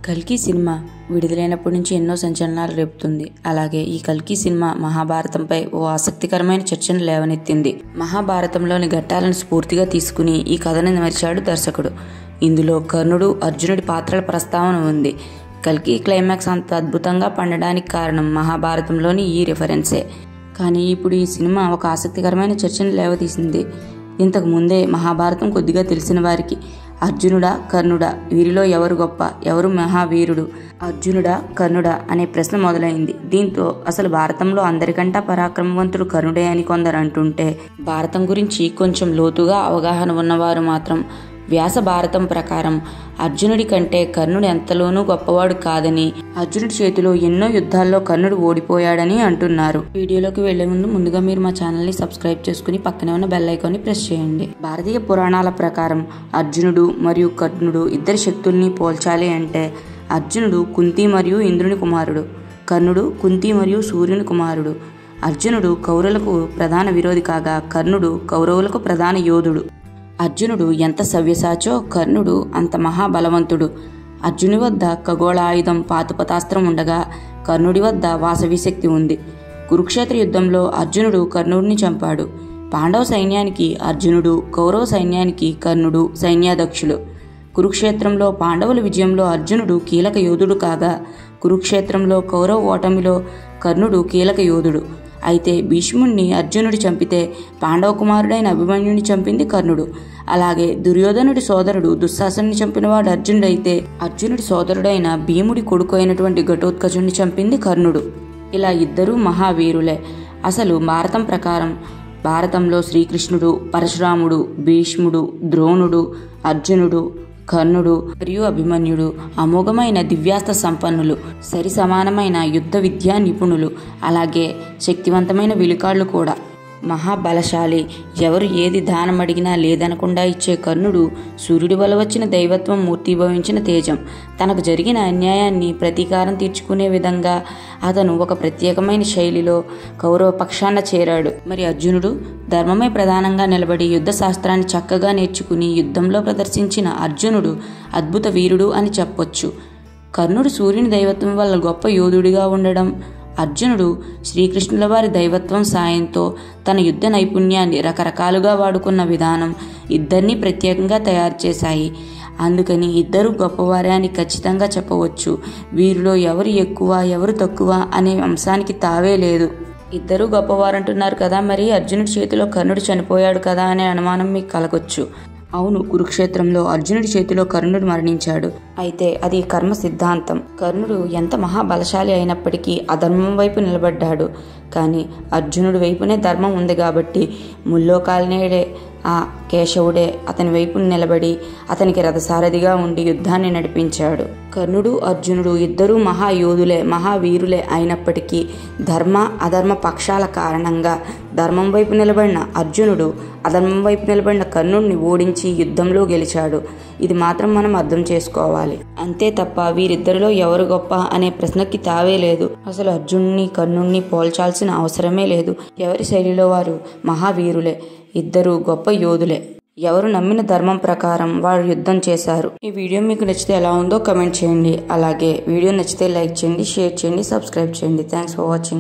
కల్కి సినిమా విడుదలైనప్పటి నుంచి ఎన్నో సంచలనాలు రేపుతుంది. అలాగే ఈ కల్కి సినిమా మహాభారతంపై ఓ ఆసక్తికరమైన చర్చను లేవనెత్తింది. మహాభారతంలోని ఘట్టాలను స్ఫూర్తిగా తీసుకుని ఈ కథను మరిచాడు దర్శకుడు. ఇందులో కర్ణుడు, అర్జునుడి పాత్రల ప్రస్తావన ఉంది. కల్కి క్లైమాక్స్ అంత అద్భుతంగా పండడానికి కారణం మహాభారతంలోని ఈ రిఫరెన్సే. కానీ ఇప్పుడు ఈ సినిమా ఒక ఆసక్తికరమైన చర్చను లేవతీసింది. ఇంతకు ముందే మహాభారతం కొద్దిగా తెలిసిన వారికి అర్జునుడా, కర్ణుడా, వీరిలో ఎవరు గొప్ప, ఎవరు మహావీరుడు, అర్జునుడా, కర్ణుడా అనే ప్రశ్న మొదలైంది. దీంతో అసలు భారతంలో అందరికంటా పరాక్రమవంతుడు కర్ణుడే అని కొందరు అంటుంటే, భారతం గురించి కొంచెం లోతుగా అవగాహన ఉన్నవారు మాత్రం వ్యాస భారతం ప్రకారం అర్జునుడి కంటే కర్ణుడు ఎంతలోనూ గొప్పవాడు కాదని, అర్జునుడి చేతిలో ఎన్నో యుద్ధాల్లో కర్ణుడు ఓడిపోయాడని అంటున్నారు. వీడియోలోకి వెళ్లే ముందుగా మీరు మా ఛానల్ని సబ్స్క్రైబ్ చేసుకుని పక్కనే ఉన్న బెల్ ఐకాన్ని ప్రెస్ చేయండి. భారతీయ పురాణాల ప్రకారం అర్జునుడు మరియు కర్ణుడు ఇద్దరి శక్తుల్ని పోల్చాలి అంటే అర్జునుడు కుంతి మరియు ఇంద్రుని కుమారుడు, కర్ణుడు కుంతి మరియు సూర్యుని కుమారుడు. అర్జునుడు కౌరవులకు ప్రధాన విరోధి కాగా కర్ణుడు కౌరవులకు ప్రధాన యోధుడు. అర్జునుడు ఎంత సవ్యసాచో కర్ణుడు అంత మహాబలవంతుడు. అర్జుని వద్ద ఖగోళ ఆయుధం పాతుపతాస్త్రం ఉండగా కర్ణుడి వద్ద వాసవి శక్తి ఉంది. కురుక్షేత్ర యుద్ధంలో అర్జునుడు కర్ణుడిని చంపాడు. పాండవ సైన్యానికి అర్జునుడు, కౌరవ సైన్యానికి కర్ణుడు సైన్యాధ్యక్షులు. కురుక్షేత్రంలో పాండవుల విజయంలో అర్జునుడు కీలక యోధుడు కాగా కురుక్షేత్రంలో కౌరవ ఓటమిలో కర్ణుడు కీలక యోధుడు. అయితే భీష్ముణ్ణి అర్జునుడు చంపితే పాండవ కుమారుడైన అభిమన్యుని చంపింది కర్ణుడు. అలాగే దుర్యోధనుడి సోదరుడు దుశ్శాసనుని చంపినవాడు అర్జునుడైతే అర్జునుడి సోదరుడైన భీముడి కొడుకు అయినటువంటి ఘటోత్కచుడిని చంపింది కర్ణుడు. ఇలా ఇద్దరూ మహావీరులే. అసలు భారతం ప్రకారం భారతంలో శ్రీకృష్ణుడు, పరశురాముడు, భీష్ముడు, ద్రోణుడు, అర్జునుడు, కర్ణుడు మరియు అభిమన్యుడు అమోఘమైన దివ్యాస్త్ర సంపన్నులు, సరి సమానమైన యుద్ధ విద్యా నిపుణులు, అలాగే శక్తివంతమైన విలుకాళ్లు కూడా. మహాబలశాలి, ఎవరు ఏది దానం అడిగినా లేదనకుండా ఇచ్చే కర్ణుడు సూర్యుడి వల్ల వచ్చిన దైవత్వం మూర్తిభవించిన తేజం. తనకు జరిగిన అన్యాయాన్ని ప్రతీకారం తీర్చుకునే విధంగా అతను ఒక ప్రత్యేకమైన శైలిలో కౌరవ పక్షాన చేరాడు. మరి అర్జునుడు ధర్మమే ప్రధానంగా నిలబడి యుద్ధ శాస్త్రాన్ని చక్కగా నేర్చుకుని యుద్ధంలో ప్రదర్శించిన అర్జునుడు అద్భుత వీరుడు అని చెప్పొచ్చు. కర్ణుడు సూర్యుని దైవత్వం వల్ల గొప్ప యోధుడిగా ఉండడం, అర్జునుడు శ్రీకృష్ణుల వారి దైవత్వం సాయంతో తన యుద్ధ నైపుణ్యాన్ని రకరకాలుగా వాడుకున్న విధానం ఇద్దరినీ ప్రత్యేకంగా తయారు చేశాయి. అందుకని ఇద్దరు గొప్పవారే అని ఖచ్చితంగా చెప్పవచ్చు. వీరిలో ఎవరు ఎక్కువ ఎవరు తక్కువ అనే అంశానికి తావే లేదు. ఇద్దరూ గొప్పవారంటున్నారు కదా, మరి అర్జునుడి చేతిలో కర్ణుడు చనిపోయాడు కదా అనే అనుమానం మీకు కలగొచ్చు. అవును, కురుక్షేత్రంలో అర్జునుడి చేతిలో కర్ణుడు మరణించాడు. అయితే అది కర్మ సిద్ధాంతం. కర్ణుడు ఎంత మహాబలశాలి అయినప్పటికీ అధర్మం వైపు నిలబడ్డాడు. కానీ అర్జునుడి వైపునే ధర్మం ఉంది కాబట్టి ముల్లోకాలనేడే ఆ కేశవుడే అతని వైపు నిలబడి అతనికి రథసారథిగా ఉండి యుద్ధాన్ని నడిపించాడు. కర్ణుడు, అర్జునుడు ఇద్దరూ మహాయోధులే, మహావీరులే అయినప్పటికీ ధర్మ అధర్మ పక్షాల కారణంగా ధర్మం వైపు నిలబడిన అర్జునుడు అధర్మం వైపు నిలబడిన కర్ణుడిని ఓడించి యుద్ధంలో గెలిచాడు. ఇది మాత్రం మనం అర్థం చేసుకోవాలి. అంతే తప్ప వీరిద్దరిలో ఎవరు గొప్ప అనే ప్రశ్నకి తావే లేదు. అసలు అర్జునుడిని కర్ణుడిని పోల్చాల్సిన అవసరమే లేదు. ఎవరి శైలిలో వారు మహావీరులే, ఇద్దరు గొప్ప యోధులే. ఎవరు నమ్మిన ధర్మం ప్రకారం వారు యుద్ధం చేశారు. ఈ వీడియో మీకు నచ్చితే ఎలా ఉందో కమెంట్ చేయండి. అలాగే వీడియో నచ్చితే లైక్ చేయండి, షేర్ చేయండి, సబ్స్క్రైబ్ చేయండి. Thanks for watching.